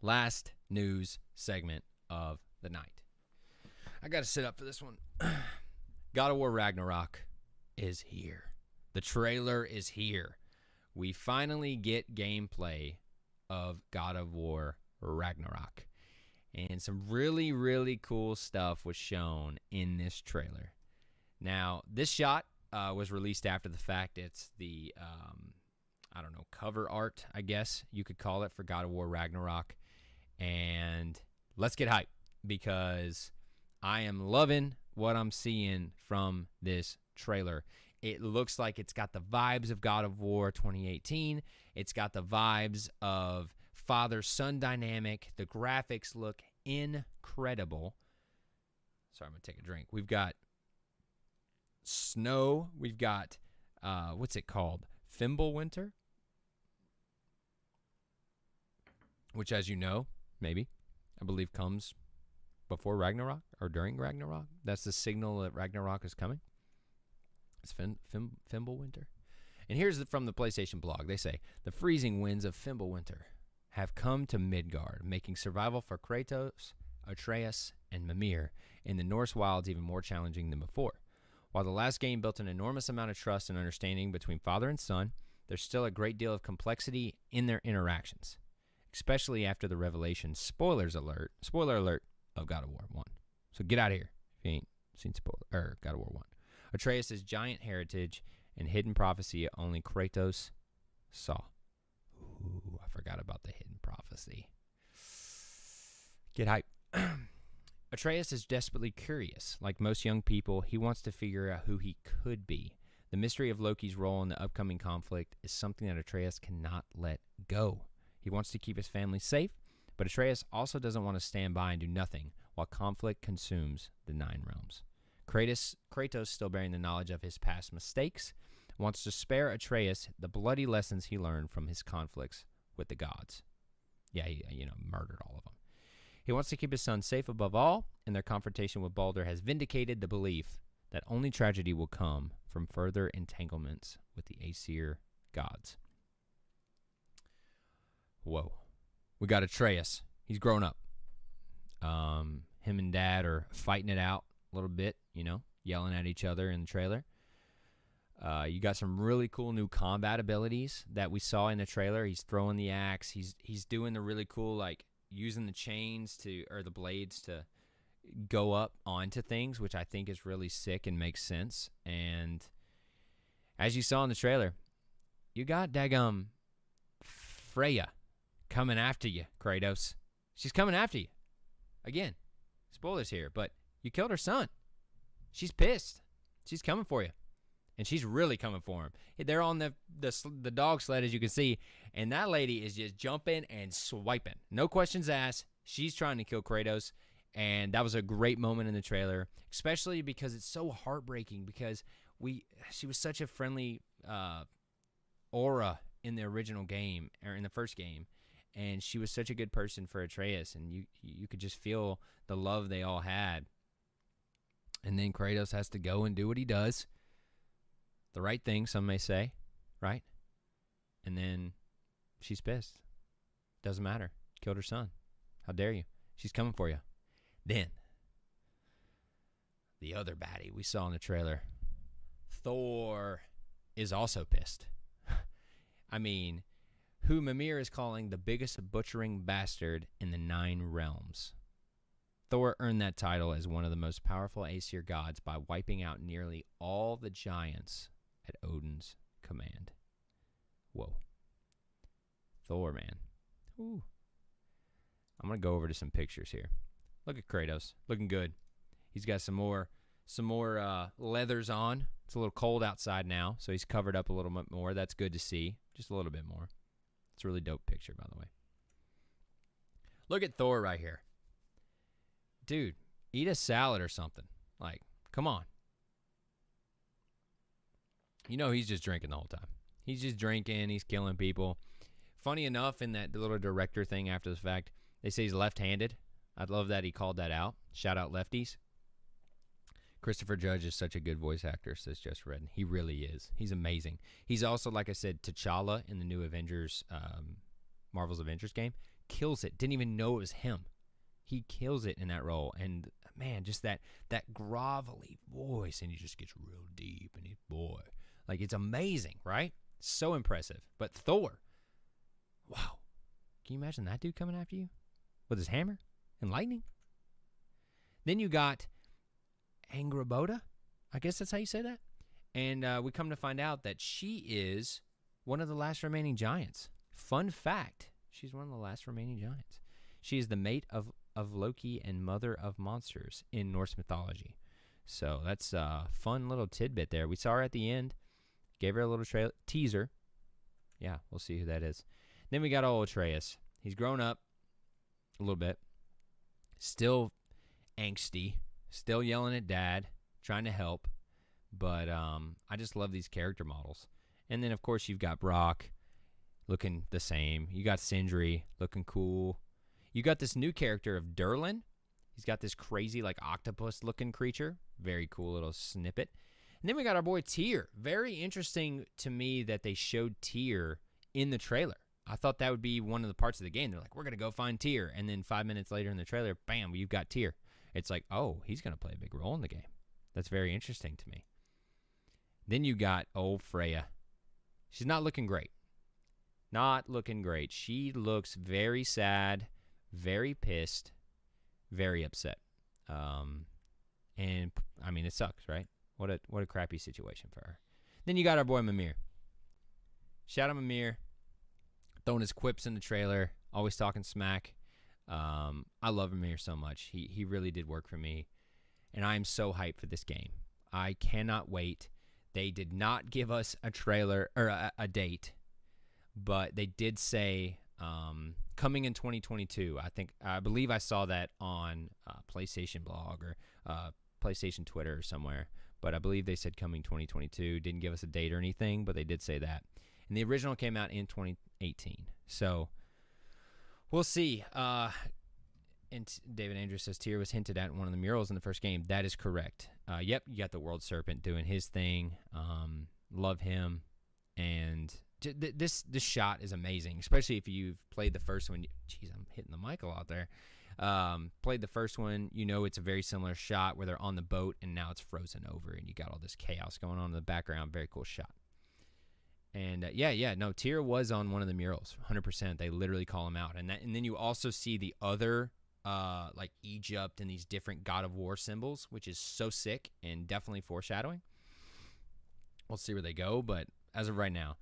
last news segment of the night. I got to sit up for this one. God of War Ragnarok is here. The trailer is here. We finally get gameplay of God of War Ragnarok. And some really, really cool stuff was shown in this trailer. Now, this shot was released after the fact. It's the, cover art, I guess you could call it, for God of War Ragnarok. And let's get hyped because I am loving what I'm seeing from this trailer. It looks like it's got the vibes of God of War 2018. It's got the vibes of father-son dynamic. The graphics look incredible. Sorry, I'm going to take a drink. We've got snow. We've got, what's it called? Fimbulwinter? Which, as you know, maybe, I believe comes before Ragnarok or during Ragnarok. That's the signal that Ragnarok is coming. It's Fimbulwinter. And here's from the PlayStation blog. They say, the freezing winds of Fimbulwinter have come to Midgard, making survival for Kratos, Atreus, and Mimir in the Norse wilds even more challenging than before. While the last game built an enormous amount of trust and understanding between father and son, there's still a great deal of complexity in their interactions, especially after the revelation, spoiler alert, of God of War 1. So get out of here if you ain't seen God of War 1. Atreus' giant heritage and hidden prophecy only Kratos saw. Ooh, I forgot about the hidden prophecy. Get hype. Atreus is desperately curious. Like most young people, he wants to figure out who he could be. The mystery of Loki's role in the upcoming conflict is something that Atreus cannot let go. He wants to keep his family safe, but Atreus also doesn't want to stand by and do nothing while conflict consumes the Nine Realms. Kratos, still bearing the knowledge of his past mistakes, wants to spare Atreus the bloody lessons he learned from his conflicts with the gods. Yeah, he murdered all of them. He wants to keep his son safe above all, and their confrontation with Baldur has vindicated the belief that only tragedy will come from further entanglements with the Aesir gods. Whoa. We got Atreus. He's grown up. Him and Dad are fighting it out a little bit, yelling at each other in the trailer. You got some really cool new combat abilities that we saw in the trailer. He's throwing the axe. He's doing the really cool, using the chains or the blades to go up onto things, which I think is really sick and makes sense. And as you saw in the trailer, you got daggum Freya coming after you, Kratos. She's coming after you. Again, spoilers here, but you killed her son. She's pissed. She's coming for you. And she's really coming for him. They're on the dog sled, as you can see, and that lady is just jumping and swiping. No questions asked. She's trying to kill Kratos, and that was a great moment in the trailer, especially because it's so heartbreaking because she was such a friendly aura in the original game, or in the first game, and she was such a good person for Atreus, and you could just feel the love they all had. And then Kratos has to go and do what he does. The right thing, some may say, right? And then she's pissed. Doesn't matter. Killed her son. How dare you? She's coming for you. Then, the other baddie we saw in the trailer, Thor, is also pissed. I mean, who Mimir is calling the biggest butchering bastard in the Nine Realms. Thor earned that title as one of the most powerful Aesir gods by wiping out nearly all the giants at Odin's command. Whoa. Thor, man. Ooh. I'm going to go over to some pictures here. Look at Kratos. Looking good. He's got some more leathers on. It's a little cold outside now, so he's covered up a little bit more. That's good to see. Just a little bit more. It's a really dope picture, by the way. Look at Thor right here. Dude, eat a salad or something. Come on. He's just drinking the whole time. He's just drinking. He's killing people. Funny enough, in that little director thing after the fact, they say he's left-handed. I love that he called that out. Shout out lefties. Christopher Judge is such a good voice actor, says Just Red. He really is. He's amazing. He's also, like I said, T'Challa in the new Avengers Marvel's Avengers game. Kills it. Didn't even know it was him. He kills it in that role. And, man, just that grovelly voice, and he just gets real deep, and he's, boy. Like, it's amazing, right? So impressive. But Thor, wow. Can you imagine that dude coming after you with his hammer and lightning? Then you got Angrboda. I guess that's how you say that. And we come to find out that she is one of the last remaining giants. Fun fact, she's one of the last remaining giants. She is the mate of Loki and mother of monsters in Norse mythology. So that's a fun little tidbit there. We saw her at the end. Gave her a little teaser. Yeah, we'll see who that is. Then we got old Atreus. He's grown up a little bit. Still angsty. Still yelling at dad. Trying to help. But I just love these character models. And then, of course, you've got Brock looking the same. You got Sindri looking cool. You got this new character of Durlin. He's got this crazy, like, octopus-looking creature. Very cool little snippet. And then we got our boy Tyr. Very interesting to me that they showed Tyr in the trailer. I thought that would be one of the parts of the game. They're like, we're going to go find Tyr. And then 5 minutes later in the trailer, bam, you've got Tyr. It's like, oh, he's going to play a big role in the game. That's very interesting to me. Then you got old Freya. She's not looking great. Not looking great. She looks very sad, very pissed, very upset. And, I mean, it sucks, right? What a crappy situation for her. Then you got our boy Mimir. Shout out Mimir. Throwing his quips in the trailer. Always talking smack. I love Mimir so much. He really did work for me. And I am so hyped for this game. I cannot wait. They did not give us a trailer or a date, but they did say coming in 2022. I believe I saw that on PlayStation blog or PlayStation Twitter or somewhere. But I believe they said coming 2022. Didn't give us a date or anything, but they did say that. And the original came out in 2018. So we'll see. And David Andrews says Tyr was hinted at in one of the murals in the first game. That is correct. Yep, you got the World Serpent doing his thing. Love him. And this shot is amazing, especially if you've played the first one. Jeez, I'm hitting the mic a lot there. Played the first one. You know it's a very similar shot where they're on the boat and now it's frozen over and you got all this chaos going on in the background. Very cool shot. And Tyr was on one of the murals, 100%. They literally call him out. And then you also see the other like Egypt and these different God of War symbols, which is so sick and definitely foreshadowing. We'll see where they go, but as of right now,